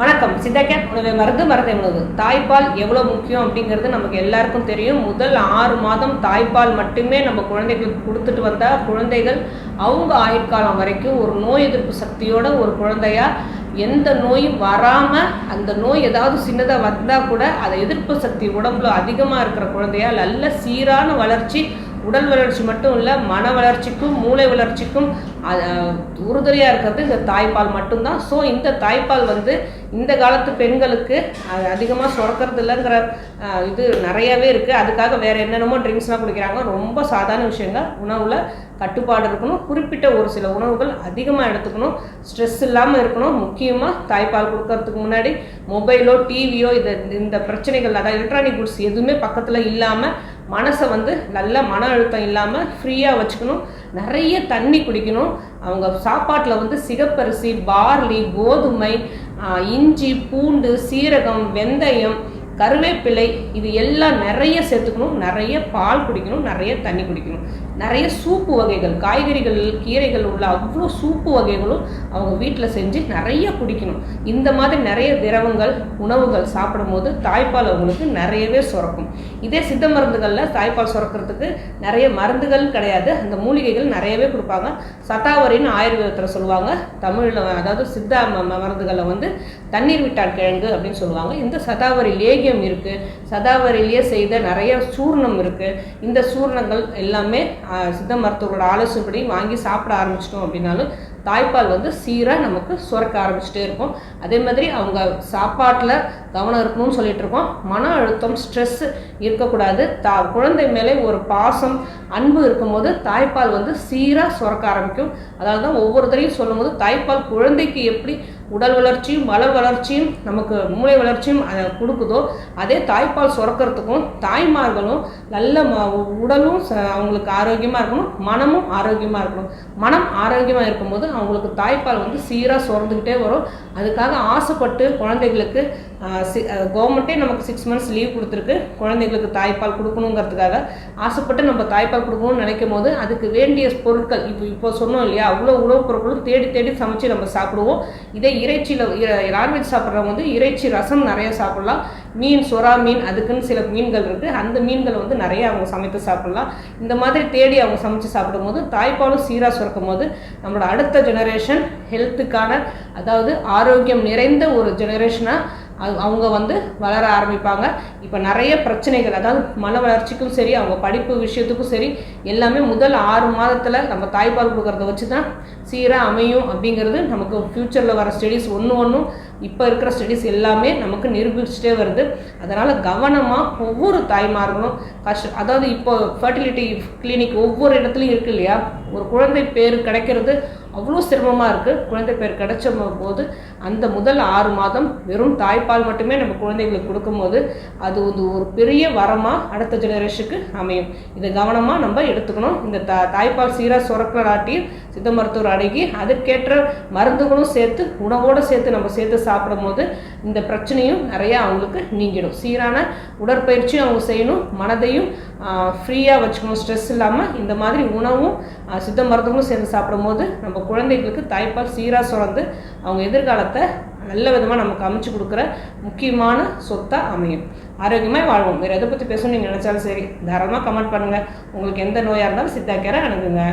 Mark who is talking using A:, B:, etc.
A: வணக்கம். சித்தக்கேட் உணவை மருந்து மருந்தை உணவு. தாய்ப்பால் எவ்வளோ முக்கியம் அப்படிங்கிறது நமக்கு எல்லாருக்கும் தெரியும். முதல் 6 மாதம் தாய்ப்பால் மட்டுமே நம்ம குழந்தைகளுக்கு கொடுத்துட்டு வந்தால் குழந்தைகள் அவங்க ஆயுட்காலம் வரைக்கும் ஒரு நோய் எதிர்ப்பு சக்தியோட ஒரு குழந்தையா எந்த நோயும் வராமல், அந்த நோய் ஏதாவது சின்னதாக வந்தால் கூட அதை எதிர்ப்பு சக்தி உடம்புல அதிகமாக இருக்கிற குழந்தையா நல்ல சீரான வளர்ச்சி, உடல் வளர்ச்சி மட்டும் இல்லை, மன வளர்ச்சிக்கும் மூளை வளர்ச்சிக்கும் உறுதுணையாக இருக்கிறது இந்த தாய்ப்பால் மட்டும்தான். ஸோ இந்த தாய்ப்பால் இந்த காலத்து பெண்களுக்கு அது அதிகமாக சுரக்கிறது இல்லைங்கிற இது நிறையவே இருக்குது. அதுக்காக வேறு என்னென்னமோ ட்ரிங்க்ஸ்லாம் குடிக்கிறாங்க. ரொம்ப சாதாரண விஷயங்கள். உணவில் கட்டுப்பாடு இருக்கணும். குறிப்பிட்ட ஒரு சில உணவுகள் அதிகமாக எடுத்துக்கணும். ஸ்ட்ரெஸ் இல்லாமல் இருக்கணும். முக்கியமாக தாய்ப்பால் கொடுக்கறதுக்கு முன்னாடி மொபைலோ டிவியோ இந்த பிரச்சனைகள், அதாவது எலக்ட்ரானிக் குட்ஸ் எதுவுமே பக்கத்தில் இல்லாமல் மனசை நல்ல மன அழுத்தம் இல்லாமல் ஃப்ரீயாக வச்சுக்கணும். நிறைய தண்ணி குடிக்கணும். அவங்க சாப்பாட்டில் சிகப்பரிசி, பார்லி, கோதுமை, இஞ்சி, பூண்டு, சீரகம், வெந்தயம், கருவேப்பிலை இது எல்லாம் நிறைய சேர்த்துக்கணும். நிறைய பால் குடிக்கணும். நிறைய தண்ணி குடிக்கணும். நிறைய சூப்பு வகைகள், காய்கறிகள், கீரைகள் உள்ள அவ்வளோ சூப்பு வகைகளும் அவங்க வீட்டில் செஞ்சு நிறைய குடிக்கணும். இந்த மாதிரி நிறைய திரவங்கள் உணவுகள் சாப்பிடும் போது தாய்ப்பால் அவங்களுக்கு நிறையவே சுரக்கும். இதே சித்த மருந்துகளில் தாய்ப்பால் சுரக்கிறதுக்கு நிறைய மருந்துகள் கிடையாது. அந்த மூலிகைகள் நிறையவே கொடுப்பாங்க. சதாவரின்னு ஆயுர்வேதத்தில் சொல்லுவாங்க. தமிழில் அதாவது சித்த மருந்துகளில் தண்ணீர் விட்டான் கிழங்கு அப்படின்னு சொல்லுவாங்க. இந்த சதாவரி லேகியம் இருக்குது. சதாவரிலேயே செய்த நிறைய சூர்ணம் இருக்குது. இந்த சூர்ணங்கள் எல்லாமே சித்த மருத்துவரோட ஆலோசனைப்படி வாங்கி சாப்பிட ஆரம்பிச்சிட்டோம் அப்படின்னாலும் தாய்ப்பால் சீராக நமக்கு சுரக்க ஆரம்பிச்சுட்டே இருக்கும். அதே மாதிரி அவங்க சாப்பாட்டில் கவனம் இருக்கணும்னு சொல்லிட்டு இருக்கோம். மன அழுத்தம், ஸ்ட்ரெஸ் இருக்கக்கூடாது. குழந்தை மேலே ஒரு பாசம், அன்பு இருக்கும்போது தாய்ப்பால் சீராக சுரக்க ஆரம்பிக்கும். அதாவது தான் ஒவ்வொருத்தரையும் சொல்லும் போது தாய்ப்பால் குழந்தைக்கு எப்படி உடல் வளர்ச்சியும் மலர் வளர்ச்சியும் நமக்கு மூளை வளர்ச்சியும் கொடுக்குதோ, அதே தாய்ப்பால் சுரக்கிறதுக்கும் தாய்மார்களும் நல்ல உடலும் அவங்களுக்கு ஆரோக்கியமாக இருக்கணும், மனமும் ஆரோக்கியமாக இருக்கணும். மனம் ஆரோக்கியமாக இருக்கும்போது அவங்களுக்கு தாய்ப்பால் சீராக சுரந்துக்கிட்டே வரும். அதுக்காக ஆசைப்பட்டு குழந்தைகளுக்கு கவர்மெண்ட்டே நமக்கு 6 months லீவ் கொடுத்துருக்கு. குழந்தைகளுக்கு தாய்ப்பால் கொடுக்கணுங்கிறதுக்காக ஆசைப்பட்டு நம்ம தாய்ப்பால் கொடுக்கணும்னு நினைக்கும் போது அதுக்கு வேண்டிய பொருட்கள் இப்போ சொன்னோம் இல்லையா, அவ்வளோ உணவுப் பொருட்களும் தேடி தேடி சமைச்சு நம்ம சாப்பிடுவோம். இதே இறைச்சியில் நான்வெஜ் சாப்பிட்றவங்க இறைச்சி ரசம் நிறைய சாப்பிடலாம். மீன், சொரா மீன், அதுக்குன்னு சில மீன்கள் இருக்குது. அந்த மீன்களை நிறைய அவங்க சமைத்து சாப்பிடலாம். இந்த மாதிரி தேடி அவங்க சமைச்சு சாப்பிடும் போது தாய்ப்பாலும் சீராக சுரக்கும் போது நம்மளோட அடுத்த ஜெனரேஷன் ஹெல்த்துக்கான, அதாவது ஆரோக்கியம் நிறைந்த ஒரு ஜெனரேஷனாக அவங்க வளர ஆரம்பிப்பாங்க. இப்போ நிறைய பிரச்சனைகள், அதாவது மன வளர்ச்சிக்கும் சரி, அவங்க படிப்பு விஷயத்துக்கும் சரி, எல்லாமே முதல் 6 மாதத்தில் நம்ம தாய்ப்பால் கொடுக்கறத வச்சு தான் சீராக அமையும் அப்படிங்கிறது நமக்கு ஃப்யூச்சரில் வர ஸ்டடீஸ் ஒன்றும் இப்போ இருக்கிற ஸ்டடீஸ் எல்லாமே நமக்கு நிரூபிச்சுட்டே வருது. அதனால் கவனமாக ஒவ்வொரு தாய்மார்களும் அதாவது இப்போ ஃபர்டிலிட்டி கிளினிக் ஒவ்வொரு இடத்துலையும் இருக்குது இல்லையா, ஒரு குழந்தை பேர் கிடைக்கிறது அவ்வளோ சிரமமாக இருக்குது. குழந்தை பேர் கிடைச்ச போது அந்த முதல் 6 மாதம் வெறும் தாய்ப்பால் மட்டுமே நம்ம குழந்தைகளுக்கு கொடுக்கும்போது அது ஒரு பெரிய வரமாக அடுத்த ஜெனரேஷனுக்கு அமையும். இதை கவனமாக நம்ம எடுத்துக்கணும். இந்த தாய்ப்பால் சீராக சுரக்கலாட்டியும் சித்த மருத்துவர் அடங்கி அதுக்கேற்ற மருந்துகளும் சேர்த்து உணவோடு சேர்த்து நம்ம சேர்த்து சாப்பிடும் போது இந்த பிரச்சனையும் நிறையா அவங்களுக்கு நீங்கிடும். சீரான உடற்பயிற்சியும் அவங்க செய்யணும். மனதையும் ஃப்ரீயாக வச்சுக்கணும், ஸ்ட்ரெஸ் இல்லாமல். இந்த மாதிரி உணவும் சித்த மருந்துகளும் சேர்ந்து சாப்பிடும் போது நம்ம குழந்தைகளுக்கு தாய்ப்பால் சீராக சுரந்து அவங்க எதிர்காலத்தை நல்ல விதமாக நமக்கு அமைச்சு கொடுக்குற முக்கியமான சொத்தாக அமையும். ஆரோக்கியமாக வாழ்வோம். வேறு எதை பற்றி பேசணும்னு நீங்கள் நினச்சாலும் சரி, தாராளமாக கமெண்ட் பண்ணுங்கள். உங்களுக்கு எந்த நோயாக இருந்தாலும் சித்தா கேரை அணுகுங்க.